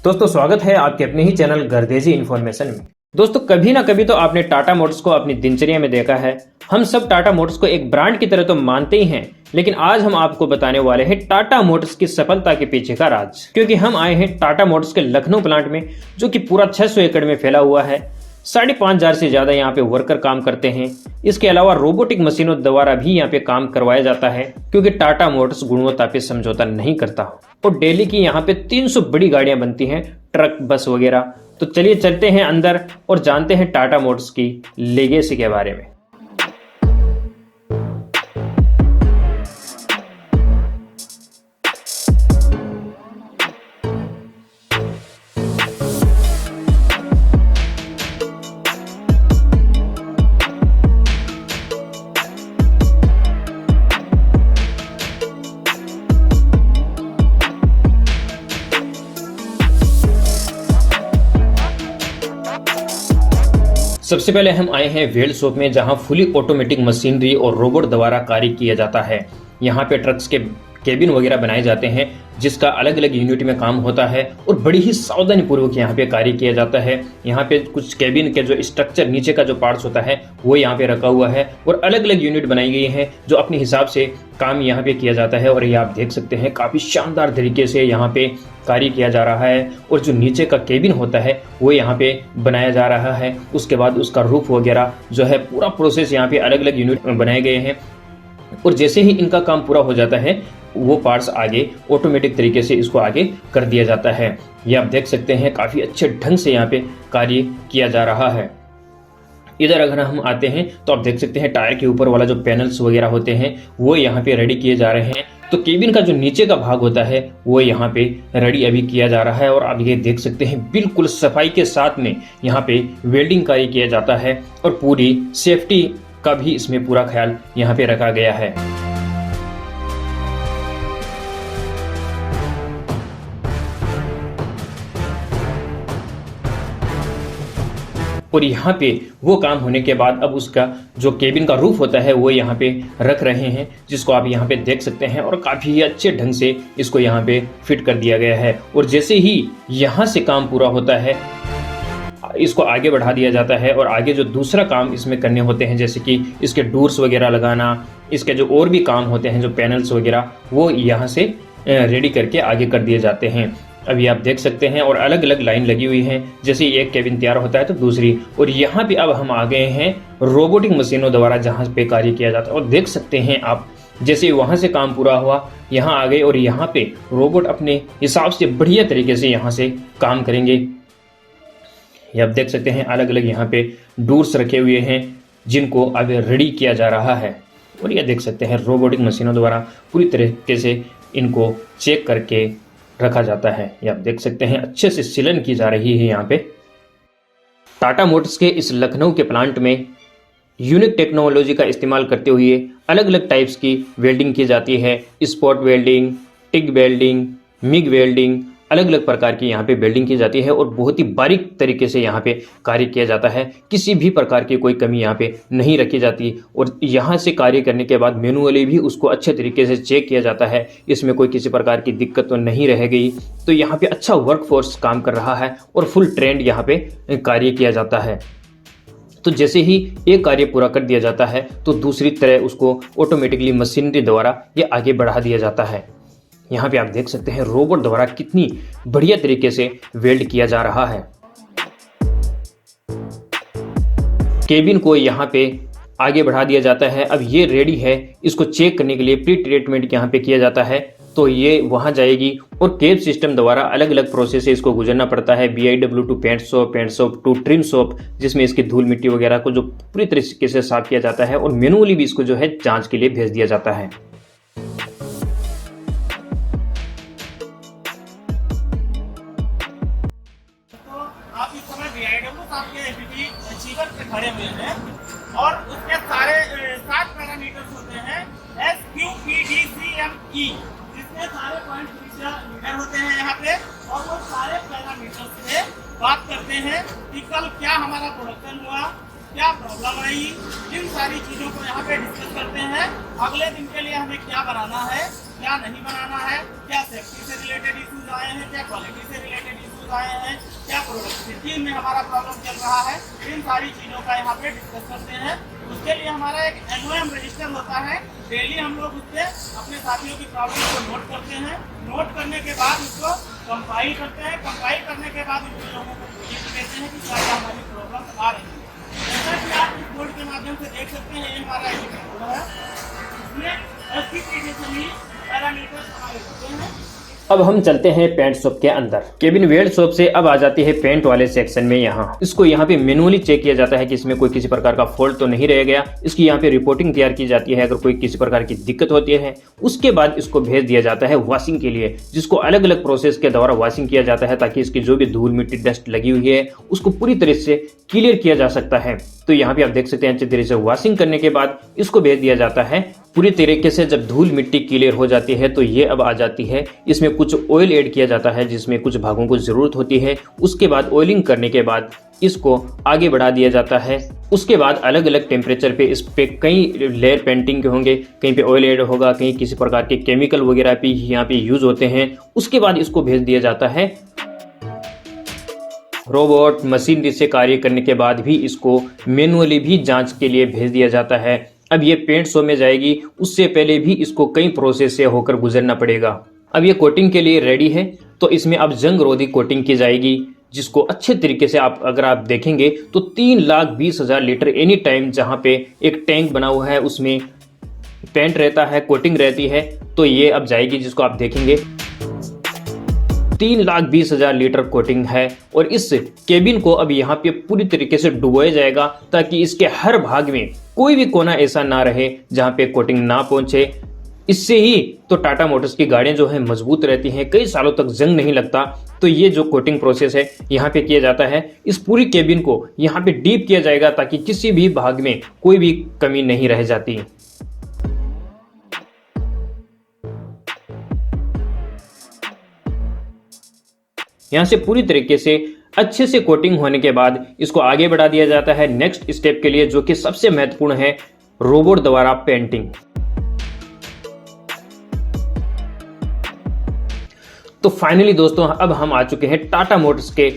दोस्तों स्वागत है आपके अपने ही चैनल गर्देजी इन्फॉर्मेशन में। दोस्तों कभी ना कभी तो आपने टाटा मोटर्स को अपनी दिनचर्या में देखा है। हम सब टाटा मोटर्स को एक ब्रांड की तरह तो मानते ही हैं, लेकिन आज हम आपको बताने वाले हैं टाटा मोटर्स की सफलता के पीछे का राज। क्योंकि हम आए हैं टाटा मोटर्स के लखनऊ प्लांट में, जो कि पूरा 600 एकड़ में फैला हुआ है। 5,500 से ज्यादा यहाँ पे वर्कर काम करते हैं। इसके अलावा रोबोटिक मशीनों द्वारा भी यहाँ पे काम करवाया जाता है, क्योंकि टाटा मोटर्स गुणवत्ता पे समझौता नहीं करता। और डेली की यहाँ पे 300 बड़ी गाड़ियां बनती हैं, ट्रक, बस वगैरह। तो चलिए चलते हैं अंदर और जानते हैं टाटा मोटर्स की लेगेसी के बारे में। सबसे पहले हम आए हैं वेल्ड शॉप में, जहां फुली ऑटोमेटिक मशीनरी और रोबोट द्वारा कार्य किया जाता है। यहाँ पे ट्रक्स के केबिन वगैरह बनाए जाते हैं, जिसका अलग अलग यूनिट में काम होता है और बड़ी ही सावधानी पूर्वक यहाँ पे कार्य किया जाता है। यहाँ पे कुछ केबिन के जो स्ट्रक्चर, नीचे का जो पार्ट्स होता है वो यहाँ पे रखा हुआ है और अलग अलग यूनिट बनाई गई हैं, जो अपने हिसाब से काम यहाँ पे किया जाता है। और ये आप देख सकते हैं काफी शानदार तरीके से यहाँ पे कार्य किया जा रहा है। और जो नीचे का केबिन होता है वो यहाँ पे बनाया जा रहा है। उसके बाद उसका रूफ वगैरह जो है, पूरा प्रोसेस यहाँ पे अलग अलग यूनिट में बनाए गए हैं। और जैसे ही इनका काम पूरा हो जाता है, वो पार्ट्स आगे ऑटोमेटिक तरीके से इसको आगे कर दिया जाता है। ये आप देख सकते हैं काफी अच्छे ढंग से यहाँ पे कार्य किया जा रहा है। इधर अगर हम आते हैं तो आप देख सकते हैं टायर के ऊपर वाला जो पैनल्स वगैरह होते हैं वो यहाँ पे रेडी किए जा रहे हैं। तो केबिन का जो नीचे का भाग होता है वो यहाँ पे रेडी अभी किया जा रहा है। और आप ये देख सकते हैं बिल्कुल सफाई के साथ में यहाँ पे वेल्डिंग कार्य किया जाता है और पूरी सेफ्टी का भी इसमें पूरा ख्याल यहाँ पे रखा गया है। और यहाँ पे वो काम होने के बाद अब उसका जो केबिन का रूफ होता है वो यहाँ पे रख रहे हैं, जिसको आप यहाँ पे देख सकते हैं। और काफी अच्छे ढंग से इसको यहाँ पे फिट कर दिया गया है। और जैसे ही यहाँ से काम पूरा होता है, इसको आगे बढ़ा दिया जाता है और आगे जो दूसरा काम इसमें करने होते हैं, जैसे कि इसके डोर्स वगैरह लगाना, इसके जो और भी काम होते हैं, जो पैनल्स वगैरह, वो यहाँ से रेडी करके आगे कर दिए जाते हैं। अभी आप देख सकते हैं और अलग अलग लाइन लगी हुई है, जैसे एक केबिन तैयार होता है तो दूसरी। और यहाँ पे अब हम आ गए हैं रोबोटिक मशीनों द्वारा जहाँ पे कार्य किया जाता है। और देख सकते हैं आप, जैसे वहां से काम पूरा हुआ, यहाँ आ गए और यहाँ पे रोबोट अपने हिसाब से बढ़िया तरीके से यहाँ से काम करेंगे। ये आप देख सकते हैं अलग अलग यहाँ पे डोर्स रखे हुए हैं, जिनको अब रेडी किया जा रहा है। और ये देख सकते हैं रोबोटिक मशीनों द्वारा पूरी तरीके से इनको चेक करके रखा जाता है। ये आप देख सकते हैं अच्छे से सीलन की जा रही है। यहाँ पे टाटा मोटर्स के इस लखनऊ के प्लांट में यूनिक टेक्नोलॉजी का इस्तेमाल करते हुए अलग अलग टाइप्स की वेल्डिंग की जाती है। Spot welding, TIG welding, MiG welding, अलग अलग प्रकार की यहाँ पे वेल्डिंग की जाती है और बहुत ही बारीक तरीके से यहाँ पे कार्य किया जाता है। किसी भी प्रकार की कोई कमी यहाँ पे नहीं रखी जाती। और यहाँ से कार्य करने के बाद मैनुअली भी उसको अच्छे तरीके से चेक किया जाता है, इसमें कोई किसी प्रकार की दिक्कत तो नहीं रह गई। तो यहाँ पे अच्छा वर्कफोर्स काम कर रहा है और फुल ट्रेंड यहाँ पे कार्य किया जाता है। तो जैसे ही एक कार्य पूरा कर दिया जाता है तो दूसरी तरह उसको ऑटोमेटिकली मशीनरी द्वारा ये आगे बढ़ा दिया जाता है। यहाँ पे आप देख सकते हैं रोबोट द्वारा कितनी बढ़िया तरीके से वेल्ड किया जा रहा है। केबिन को यहाँ पे आगे बढ़ा दिया जाता है। अब ये रेडी है, इसको चेक करने के लिए प्री ट्रीटमेंट यहाँ पे किया जाता है। तो ये वहां जाएगी और केब सिस्टम द्वारा अलग अलग प्रोसेस से इसको गुजरना पड़ता है। BIW to paint shop to trim shop, जिसमें इसकी धूल मिट्टी वगैरह को जो पूरी तरीके से साफ किया जाता है और मैनुअली भी इसको जो है जांच के लिए भेज दिया जाता है। खड़े हुए हैं और उसके सारे 7 पैरामीटर्स होते हैं SQPDCME, जिसमें सारे पॉइंट मीटर होते हैं यहाँ पे। और वो सारे पैरामीटर्स से बात करते हैं कि कल क्या हमारा प्रोडक्शन हुआ, क्या प्रॉब्लम आई, इन सारी चीजों को यहाँ पे डिस्कस करते हैं। अगले दिन के लिए हमें क्या बनाना है, क्या नहीं बनाना है, क्या सेफ्टी से रिलेटेड इश्यूज आए हैं, क्या क्वालिटी से रिलेटेड इश्यूज इश्यूज आए हैं, क्या प्रोडक्टिविटी में हमारा प्रॉब्लम चल रहा है, इन सारी चीज़ों का यहाँ पे डिस्कस करते हैं। उसके लिए हमारा एक एनओएम रजिस्टर होता है, डेली हम लोग उससे अपने साथियों की प्रॉब्लम को नोट करते हैं। नोट करने के बाद उसको कंपाइल करते हैं। कंपाइल करने के बाद उन लोगों को लिख देते हैं कि क्या क्या हमारी प्रॉब्लम आ रही है। जैसा कि आप इस बोर्ड के माध्यम से देख सकते हैं, ये हमारा एजुकेशन बोर्ड है, इसमें 80 पैरामीटर्स हमारे होते हैं। अब हम चलते हैं पेंट शॉप के अंदर। केबिन वेल्ड शॉप से अब आ जाती है पेंट वाले सेक्शन में। इसको यहाँ पे मैनुअली चेक किया जाता है कि इसमें कोई किसी प्रकार का फॉल्ट तो नहीं रह गया। इसकी यहाँ पे रिपोर्टिंग तैयार की जाती है अगर कोई किसी प्रकार की दिक्कत होती है। उसके बाद इसको भेज दिया जाता है वॉशिंग के लिए, जिसको अलग अलग प्रोसेस के द्वारा वॉशिंग किया जाता है ताकि इसकी जो भी धूल मिट्टी डस्ट लगी हुई है उसको पूरी तरह से क्लियर किया जा सकता है। तो यहाँ पे आप देख सकते हैं अच्छी तरह से वॉशिंग करने के बाद इसको भेज दिया जाता है पूरी तरीके से। जब धूल मिट्टी क्लियर हो जाती है तो ये अब आ जाती है, इसमें कुछ ऑयल ऐड किया जाता है जिसमें कुछ भागों को जरूरत होती है। उसके बाद ऑयलिंग करने के बाद इसको आगे बढ़ा दिया जाता है। उसके बाद अलग अलग टेम्परेचर पे इस पे कई लेयर पेंटिंग के होंगे, कहीं पे ऑयल ऐड होगा, कहीं किसी प्रकार के केमिकल वगैरह भी यहाँ पे यूज होते हैं। उसके बाद इसको भेज दिया जाता है रोबोट मशीनरी से कार्य करने के बाद भी इसको मैनुअली भी जांच के लिए भेज दिया जाता है। अब ये पेंट शॉप में जाएगी, उससे पहले भी इसको कई प्रोसेस से होकर गुजरना पड़ेगा। अब ये कोटिंग के लिए रेडी है, तो इसमें अब जंग रोधी कोटिंग की जाएगी, जिसको अच्छे तरीके से अगर आप देखेंगे तो 3,20,000 लीटर एनी टाइम जहाँ पे एक टैंक बना हुआ है उसमें पेंट रहता है, कोटिंग रहती है, तो ये अब जाएगी जिसको आप देखेंगे 3,20,000 लीटर कोटिंग है। और इस केबिन को अब यहाँ पे पूरी तरीके से डुबोया जाएगा ताकि इसके हर भाग में कोई भी कोना ऐसा ना रहे जहाँ पे कोटिंग ना पहुंचे। इससे ही तो टाटा मोटर्स की गाड़ियां जो है मजबूत रहती हैं, कई सालों तक जंग नहीं लगता। तो ये जो कोटिंग प्रोसेस है यहाँ पे किया जाता है, इस पूरी केबिन को यहाँ पे डीप किया जाएगा ताकि किसी भी भाग में कोई भी कमी नहीं रह जाती। यहाँ से पूरी तरीके से अच्छे से कोटिंग होने के बाद इसको आगे बढ़ा दिया जाता है नेक्स्ट स्टेप के लिए, जो कि सबसे महत्वपूर्ण है, रोबोट द्वारा पेंटिंग। तो फाइनली दोस्तों अब हम आ चुके हैं टाटा मोटर्स के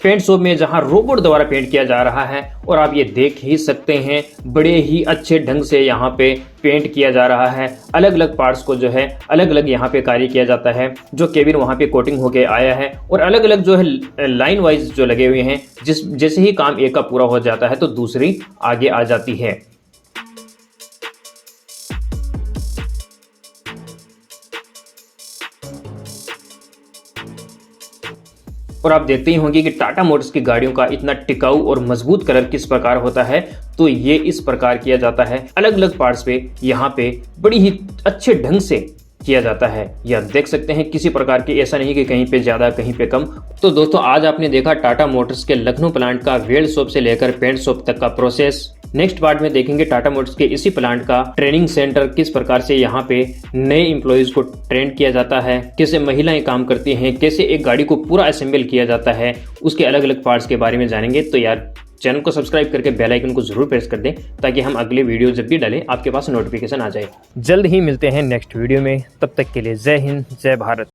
पेंट शॉप में, जहां रोबोट द्वारा पेंट किया जा रहा है। और आप ये देख ही सकते हैं बड़े ही अच्छे ढंग से यहाँ पे पेंट किया जा रहा है। अलग अलग पार्ट्स को जो है अलग अलग यहाँ पे कार्य किया जाता है। जो केबिन वहाँ पे कोटिंग होके आया है और अलग अलग जो है लाइन वाइज जो लगे हुए हैं, जैसे ही काम एक का पूरा हो जाता है तो दूसरी आगे आ जाती है। और आप देखते ही होंगे कि टाटा मोटर्स की गाड़ियों का इतना टिकाऊ और मजबूत कलर किस प्रकार होता है। तो ये इस प्रकार किया जाता है, अलग अलग पार्ट्स पे यहाँ पे बड़ी ही अच्छे ढंग से किया जाता है। ये आप देख सकते हैं किसी प्रकार की ऐसा नहीं कि कहीं पे ज्यादा कहीं पे कम। तो दोस्तों आज आपने देखा टाटा मोटर्स के लखनऊ प्लांट का वेल्ड शॉप से लेकर पेंट शॉप तक का प्रोसेस। नेक्स्ट पार्ट में देखेंगे टाटा मोटर्स के इसी प्लांट का ट्रेनिंग सेंटर, किस प्रकार से यहाँ पे नए एम्प्लॉइज को ट्रेन किया जाता है, कैसे महिलाएं काम करती हैं, कैसे एक गाड़ी को पूरा असेंबल किया जाता है, उसके अलग अलग पार्ट्स के बारे में जानेंगे। तो यार चैनल को सब्सक्राइब करके बेल आइकन को जरूर प्रेस कर दें ताकि हम अगले वीडियो जब भी डालें आपके पास नोटिफिकेशन आ जाए। जल्द ही मिलते हैं नेक्स्ट वीडियो में, तब तक के लिए जय हिंद जय भारत।